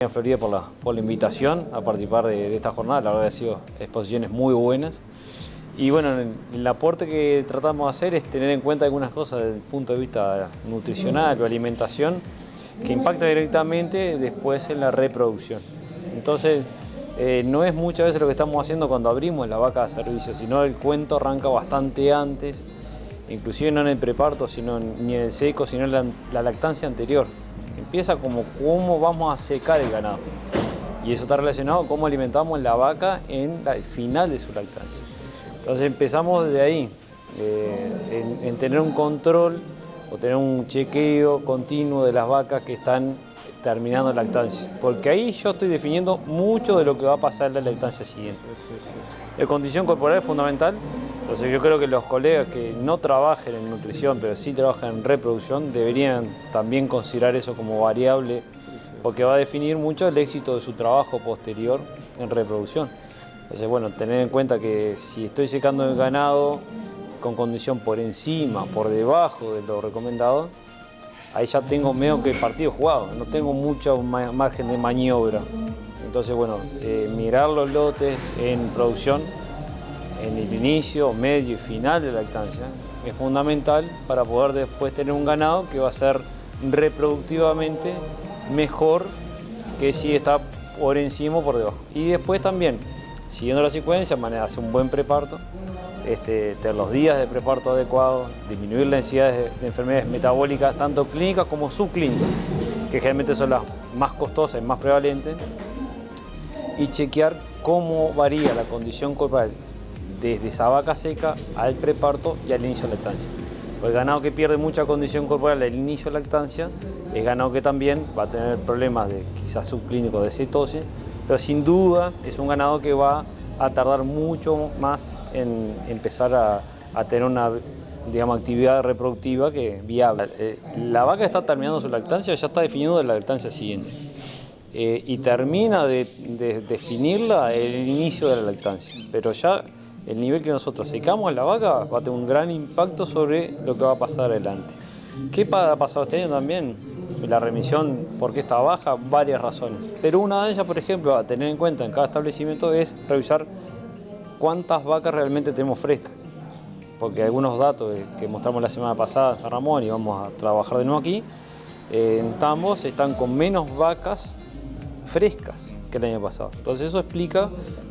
En Florida por la invitación a participar de esta jornada. La verdad que han sido exposiciones muy buenas. Y bueno, el aporte que tratamos de hacer es tener en cuenta algunas cosas desde el punto de vista nutricional o alimentación que impacta directamente después en la reproducción. Entonces, no es muchas veces lo que estamos haciendo cuando abrimos la vaca de servicio, sino el cuento arranca bastante antes, inclusive no en el preparto, ni en el seco, sino en la lactancia anterior. Empieza como cómo vamos a secar el ganado. Y eso está relacionado con cómo alimentamos la vaca en el final de su lactancia. Entonces empezamos desde ahí, en tener un control o tener un chequeo continuo de las vacas que están terminando lactancia. Porque ahí yo estoy definiendo mucho de lo que va a pasar en la lactancia siguiente. La condición corporal es fundamental. Entonces yo creo que los colegas que no trabajen en nutrición, pero sí trabajan en reproducción, deberían también considerar eso como variable, porque va a definir mucho el éxito de su trabajo posterior en reproducción. Entonces, bueno, tener en cuenta que si estoy secando el ganado con condición por encima, por debajo de lo recomendado, ahí ya tengo medio que el partido jugado, no tengo mucho margen de maniobra. Entonces, bueno, mirar los lotes en producción, en el inicio, medio y final de la lactancia, es fundamental para poder después tener un ganado que va a ser reproductivamente mejor que si está por encima o por debajo. Y después también, siguiendo la secuencia, hacer un buen preparto, tener los días de preparto adecuados, disminuir la densidad de enfermedades metabólicas, tanto clínicas como subclínicas, que generalmente son las más costosas y más prevalentes, y chequear cómo varía la condición corporal desde esa vaca seca al preparto y al inicio de lactancia. El ganado que pierde mucha condición corporal al inicio de lactancia es ganado que también va a tener problemas de quizás subclínicos de cetosis, pero sin duda es un ganado que va a tardar mucho más en empezar a tener una, digamos, actividad reproductiva que viable. La vaca está terminando su lactancia, ya está definiendo la lactancia siguiente. Y termina de definirla el inicio de la lactancia, pero ya el nivel que nosotros secamos en la vaca va a tener un gran impacto sobre lo que va a pasar adelante. ¿Qué ha pasado este año también? La remisión, ¿por qué está baja? Varias razones. Pero una de ellas, por ejemplo, a tener en cuenta en cada establecimiento es revisar cuántas vacas realmente tenemos frescas. Porque algunos datos que mostramos la semana pasada en San Ramón y vamos a trabajar de nuevo aquí, en Tambos están con menos vacas frescas que el año pasado. Entonces eso explica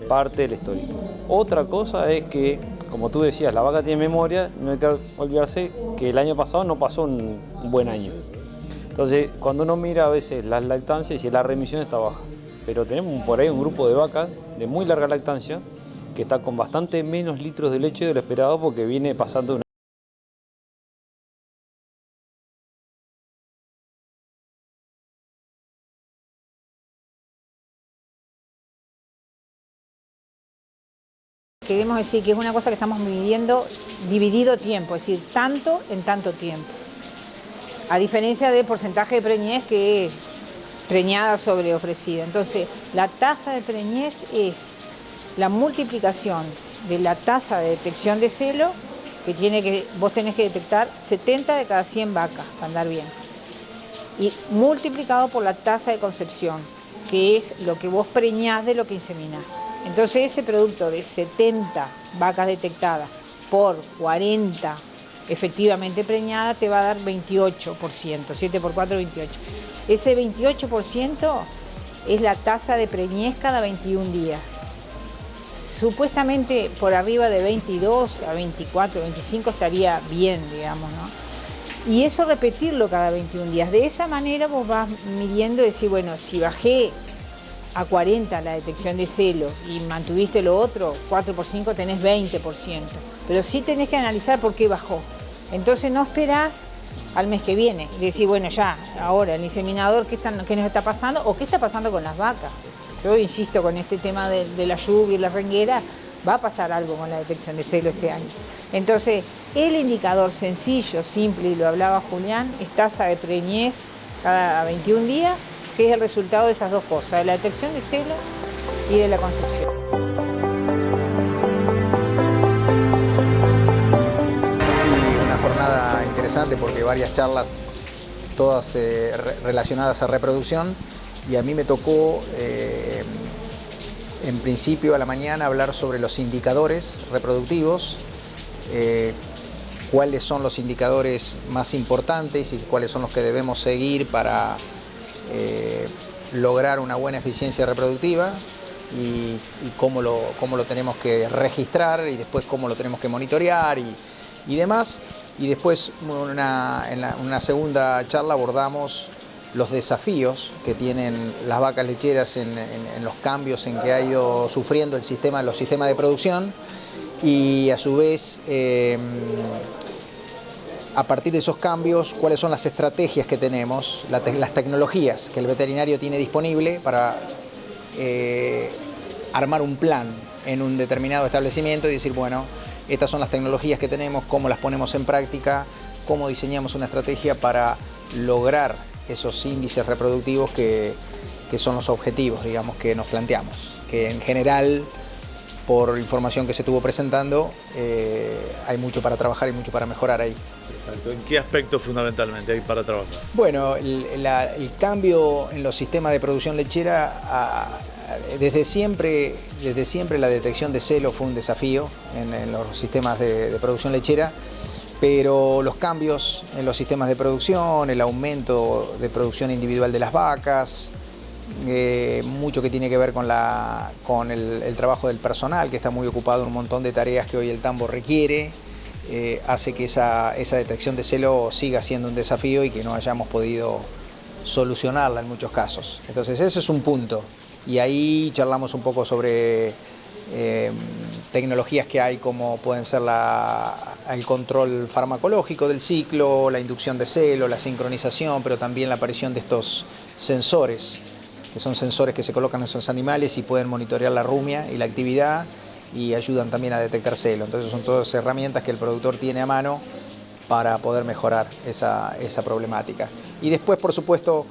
parte de la historia. Otra cosa es que, como tú decías, la vaca tiene memoria, no hay que olvidarse que el año pasado no pasó un buen año. Entonces, cuando uno mira a veces las lactancias, dice la remisión está baja, pero tenemos por ahí un grupo de vacas de muy larga lactancia que está con bastante menos litros de leche de lo esperado porque viene pasando una... Queremos decir que es una cosa que estamos midiendo dividido tiempo, es decir, tanto en tanto tiempo. A diferencia del porcentaje de preñez que es preñada sobre ofrecida. Entonces, la tasa de preñez es la multiplicación de la tasa de detección de celo, vos tenés que detectar 70 de cada 100 vacas para andar bien. Y multiplicado por la tasa de concepción, que es lo que vos preñás de lo que inseminás. Entonces ese producto de 70 vacas detectadas por 40 efectivamente preñadas te va a dar 28%, 7 por 4, 28. Ese 28% es la tasa de preñez cada 21 días. Supuestamente por arriba de 22 a 24, 25 estaría bien, digamos, ¿no? Y eso repetirlo cada 21 días. De esa manera vos vas midiendo y decir, bueno, si bajé a 40 la detección de celos y mantuviste lo otro, 4 por 5 tenés 20%. Pero sí tenés que analizar por qué bajó. Entonces no esperás al mes que viene y decir, bueno, ya, ahora el inseminador, ¿qué nos está pasando? ¿O qué está pasando con las vacas? Yo insisto con este tema de la lluvia y la renguera, va a pasar algo con la detección de celos este año. Entonces, el indicador sencillo, simple, y lo hablaba Julián, es tasa de preñez cada 21 días, que es el resultado de esas dos cosas, de la detección de celos y de la concepción. Y una jornada interesante porque varias charlas, todas relacionadas a reproducción, y a mí me tocó en principio a la mañana hablar sobre los indicadores reproductivos, cuáles son los indicadores más importantes y cuáles son los que debemos seguir para lograr una buena eficiencia reproductiva y cómo lo tenemos que registrar y después cómo lo tenemos que monitorear y demás. Y después en una segunda charla abordamos los desafíos que tienen las vacas lecheras en los cambios en que ha ido sufriendo los sistemas de producción y a su vez a partir de esos cambios cuáles son las estrategias que tenemos, las tecnologías que el veterinario tiene disponible para armar un plan en un determinado establecimiento y decir, bueno, estas son las tecnologías que tenemos, cómo las ponemos en práctica, cómo diseñamos una estrategia para lograr esos índices reproductivos que son los objetivos, digamos, que nos planteamos. Que en general, por información que se estuvo presentando, hay mucho para trabajar y mucho para mejorar ahí. Exacto. ¿En qué aspecto fundamentalmente hay para trabajar? Bueno, el cambio en los sistemas de producción lechera, desde siempre la detección de celo fue un desafío en los sistemas de producción lechera, pero los cambios en los sistemas de producción, el aumento de producción individual de las vacas, mucho que tiene que ver con el trabajo del personal, que está muy ocupado en un montón de tareas que hoy el tambo requiere, hace que esa detección de celo siga siendo un desafío y que no hayamos podido solucionarla en muchos casos. Entonces ese es un punto. Y ahí charlamos un poco sobre tecnologías que hay como pueden ser el control farmacológico del ciclo, la inducción de celo, la sincronización, pero también la aparición de estos sensores, que son sensores que se colocan en esos animales y pueden monitorear la rumia y la actividad y ayudan también a detectar celo. Entonces son todas herramientas que el productor tiene a mano para poder mejorar esa problemática. Y después, por supuesto,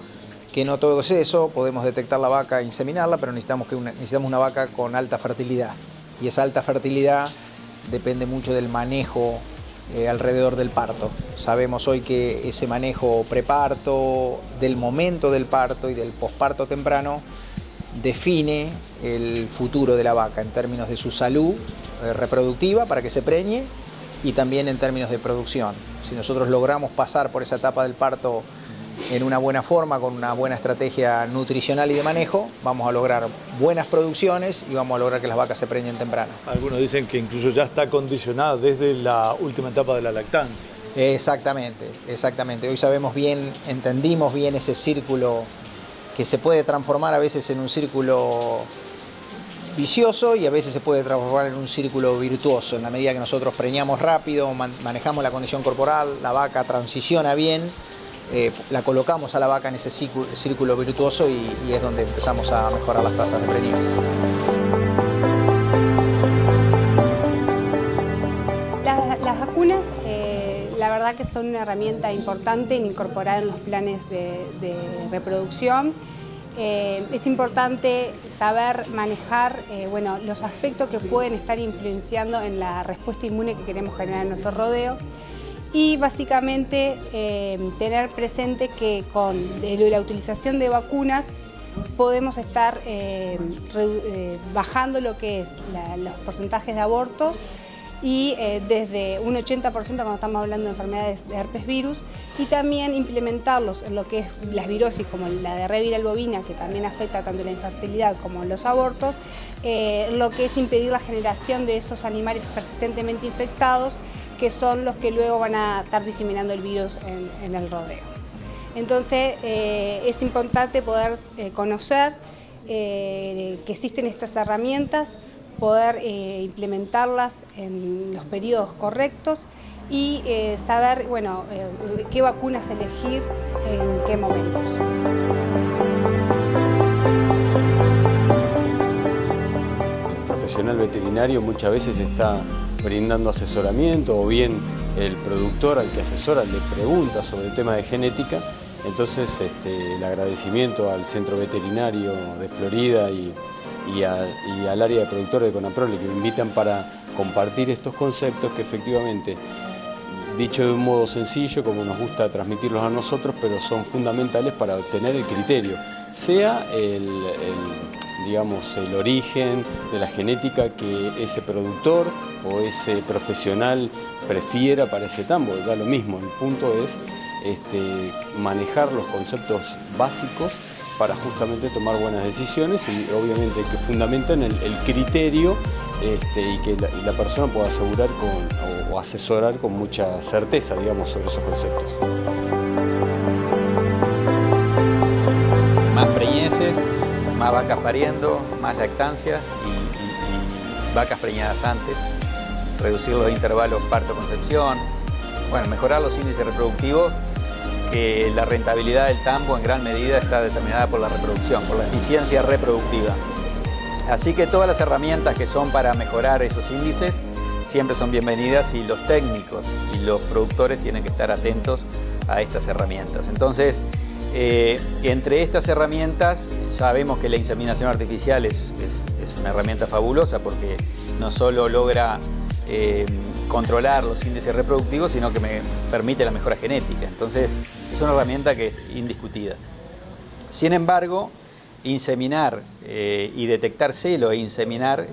que no todo es eso, podemos detectar la vaca e inseminarla, pero necesitamos una vaca con alta fertilidad. Y esa alta fertilidad depende mucho del manejo alrededor del parto. Sabemos hoy que ese manejo preparto, del momento del parto y del posparto temprano, define el futuro de la vaca en términos de su salud reproductiva para que se preñe y también en términos de producción. Si nosotros logramos pasar por esa etapa del parto en una buena forma, con una buena estrategia nutricional y de manejo, vamos a lograr buenas producciones y vamos a lograr que las vacas se preñen temprano. Algunos dicen que incluso ya está condicionada desde la última etapa de la lactancia. Exactamente, exactamente. Hoy sabemos bien, entendimos bien ese círculo que se puede transformar a veces en un círculo vicioso y a veces se puede transformar en un círculo virtuoso. En la medida que nosotros preñamos rápido, manejamos la condición corporal, la vaca transiciona bien, la colocamos a la vaca en ese círculo virtuoso y es donde empezamos a mejorar las tasas de preñez. Las vacunas, la verdad que son una herramienta importante en incorporar en los planes de reproducción. Es importante saber manejar los aspectos que pueden estar influenciando en la respuesta inmune que queremos generar en nuestro rodeo. Y básicamente tener presente que con la utilización de vacunas podemos estar bajando lo que es los porcentajes de abortos y desde un 80% cuando estamos hablando de enfermedades de herpes virus y también implementarlos en lo que es las virosis como la diarrea viral bovina que también afecta tanto la infertilidad como los abortos, lo que es impedir la generación de esos animales persistentemente infectados que son los que luego van a estar diseminando el virus en el rodeo. Entonces es importante poder conocer que existen estas herramientas, poder implementarlas en los periodos correctos y saber qué vacunas elegir en qué momentos. El profesional veterinario muchas veces está brindando asesoramiento o bien el productor al que asesora le pregunta sobre el tema de genética. Entonces el agradecimiento al Centro Veterinario de Florida y al área de productores de Conaprole que me invitan para compartir estos conceptos que efectivamente, dicho de un modo sencillo como nos gusta transmitirlos a nosotros, pero son fundamentales para obtener el criterio sea digamos, el origen de la genética que ese productor o ese profesional prefiera para ese tambo, da lo mismo. El punto es manejar los conceptos básicos para justamente tomar buenas decisiones y obviamente que fundamenten el criterio y que la persona pueda asegurar o asesorar con mucha certeza, digamos, sobre esos conceptos. Más preñeces, más vacas pariendo, más lactancias y vacas preñadas antes, reducir los intervalos parto-concepción, bueno, mejorar los índices reproductivos, que la rentabilidad del tambo en gran medida está determinada por la reproducción, por la eficiencia reproductiva. Así que todas las herramientas que son para mejorar esos índices siempre son bienvenidas y los técnicos y los productores tienen que estar atentos a estas herramientas. Entonces, entre estas herramientas sabemos que la inseminación artificial es una herramienta fabulosa porque no solo logra controlar los índices reproductivos, sino que me permite la mejora genética. Entonces, es una herramienta que es indiscutida. Sin embargo, inseminar y detectar celo e inseminar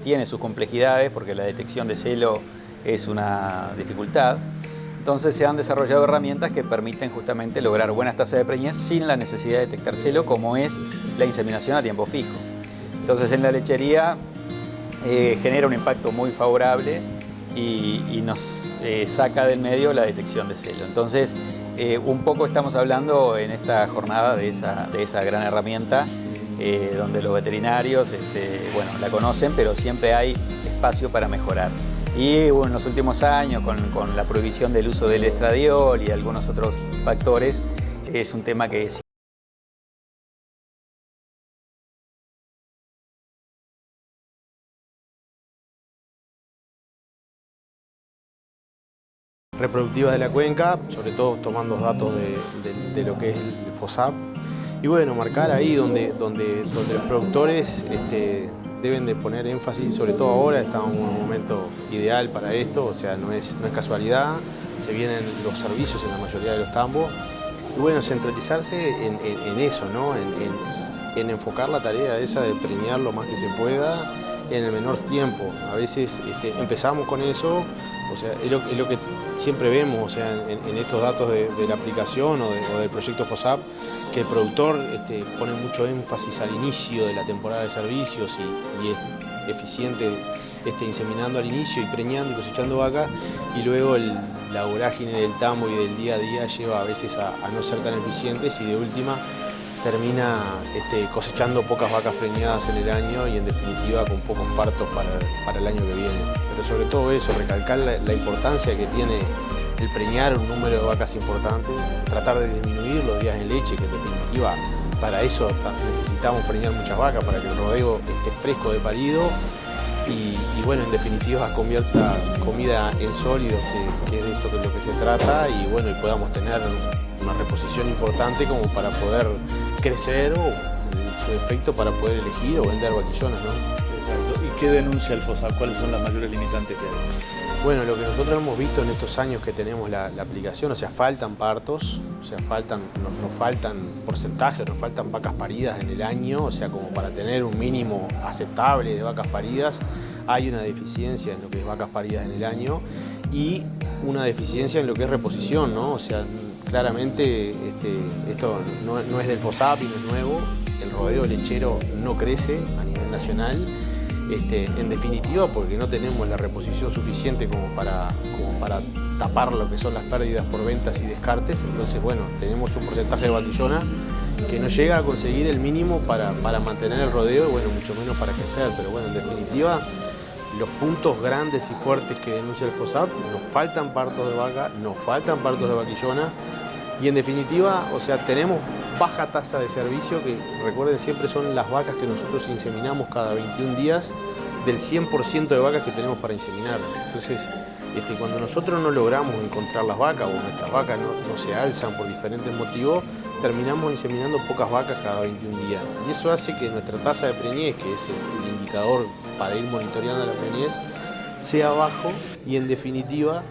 tiene sus complejidades porque la detección de celo es una dificultad. Entonces se han desarrollado herramientas que permiten justamente lograr buenas tasas de preñez sin la necesidad de detectar celo, como es la inseminación a tiempo fijo. Entonces en la lechería genera un impacto muy favorable y nos saca del medio la detección de celo. Entonces un poco estamos hablando en esta jornada de esa gran herramienta donde los veterinarios bueno, la conocen, pero siempre hay espacio para mejorar. Y bueno, en los últimos años, con la prohibición del uso del estradiol y algunos otros factores, es un tema que reproductivas de la cuenca, sobre todo tomando datos de lo que es el FOSAP. Y bueno, marcar ahí donde los productores deben de poner énfasis, sobre todo ahora estamos en un momento ideal para esto, o sea, no es casualidad, se vienen los servicios en la mayoría de los tambos. Y bueno, centralizarse en eso, ¿no? En enfocar la tarea esa de preñar lo más que se pueda en el menor tiempo. A veces empezamos con eso, o sea, es lo que siempre vemos, o sea, en estos datos de la aplicación o del proyecto FOSAP, que el productor pone mucho énfasis al inicio de la temporada de servicios y es eficiente inseminando al inicio y preñando y cosechando vacas, y luego la vorágine del tambo y del día a día lleva a veces a no ser tan eficientes y de última termina cosechando pocas vacas preñadas en el año y en definitiva con pocos partos para el año que viene. Pero sobre todo eso, recalcar la importancia que tiene el preñar un número de vacas importante, tratar de disminuir los días en leche, que en definitiva para eso necesitamos preñar muchas vacas, para que el rodeo esté fresco de parido y bueno, en definitiva convierta comida en sólidos, que es de esto que es lo que se trata, y bueno, y podamos tener una reposición importante como para poder crecer o en su defecto para poder elegir o vender vaquillonas, ¿no? Exacto. ¿Y qué denuncia el FOSAP? ¿Cuáles son las mayores limitantes que hay? Bueno, lo que nosotros hemos visto en estos años que tenemos la aplicación, o sea, faltan partos, o sea, nos faltan porcentajes, nos faltan vacas paridas en el año, o sea, como para tener un mínimo aceptable de vacas paridas, hay una deficiencia en lo que es vacas paridas en el año y una deficiencia en lo que es reposición, ¿no? O sea, claramente esto no es del FOSAP y no es nuevo, el rodeo lechero no crece a nivel nacional, en definitiva porque no tenemos la reposición suficiente como para tapar lo que son las pérdidas por ventas y descartes. Entonces, bueno, tenemos un porcentaje de vaquillona que no llega a conseguir el mínimo para mantener el rodeo, y bueno, mucho menos para crecer, pero bueno, en definitiva los puntos grandes y fuertes que denuncia el FOSAP: nos faltan partos de vaca, nos faltan partos de vaquillona y en definitiva, o sea, tenemos baja tasa de servicio, que recuerden siempre son las vacas que nosotros inseminamos cada 21 días del 100% de vacas que tenemos para inseminar. Entonces, cuando nosotros no logramos encontrar las vacas o nuestras vacas no se alzan por diferentes motivos, terminamos inseminando pocas vacas cada 21 días. Y eso hace que nuestra tasa de preñez, que es el indicador para ir monitoreando la preñez, sea bajo y en definitiva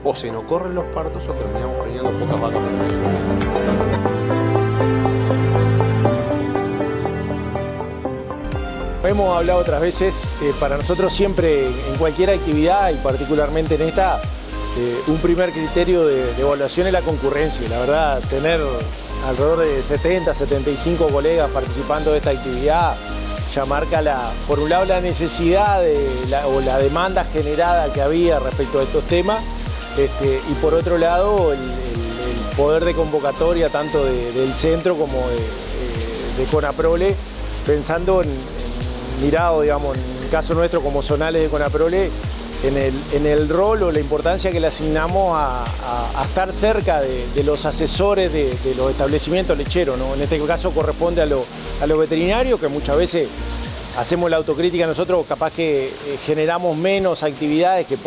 o se nos corren los partos o terminamos preñando pocas vacas por año. Hemos hablado otras veces, para nosotros siempre en cualquier actividad y particularmente en esta, un primer criterio de evaluación es la concurrencia. Y la verdad, tener alrededor de 70, 75 colegas participando de esta actividad ya marca, por un lado, la necesidad o la demanda generada que había respecto a estos temas, y por otro lado, el poder de convocatoria tanto del centro como de Conaprole, pensando mirado, digamos, en el caso nuestro como zonales de Conaprole, en el rol o la importancia que le asignamos a estar cerca de los asesores de los establecimientos lecheros, ¿no? En este caso corresponde a los veterinarios, que muchas veces hacemos la autocrítica nosotros, capaz que generamos menos actividades que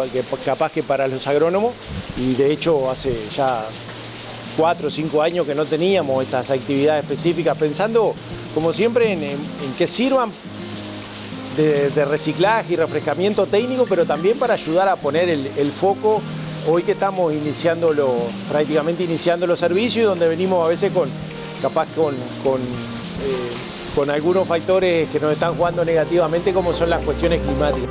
capaz que para los agrónomos, y de hecho hace ya 4 o 5 años que no teníamos estas actividades específicas, pensando como siempre en que sirvan de reciclaje y refrescamiento técnico, pero también para ayudar a poner el foco hoy que estamos prácticamente iniciando los servicios, y donde venimos a veces con algunos factores que nos están jugando negativamente, como son las cuestiones climáticas.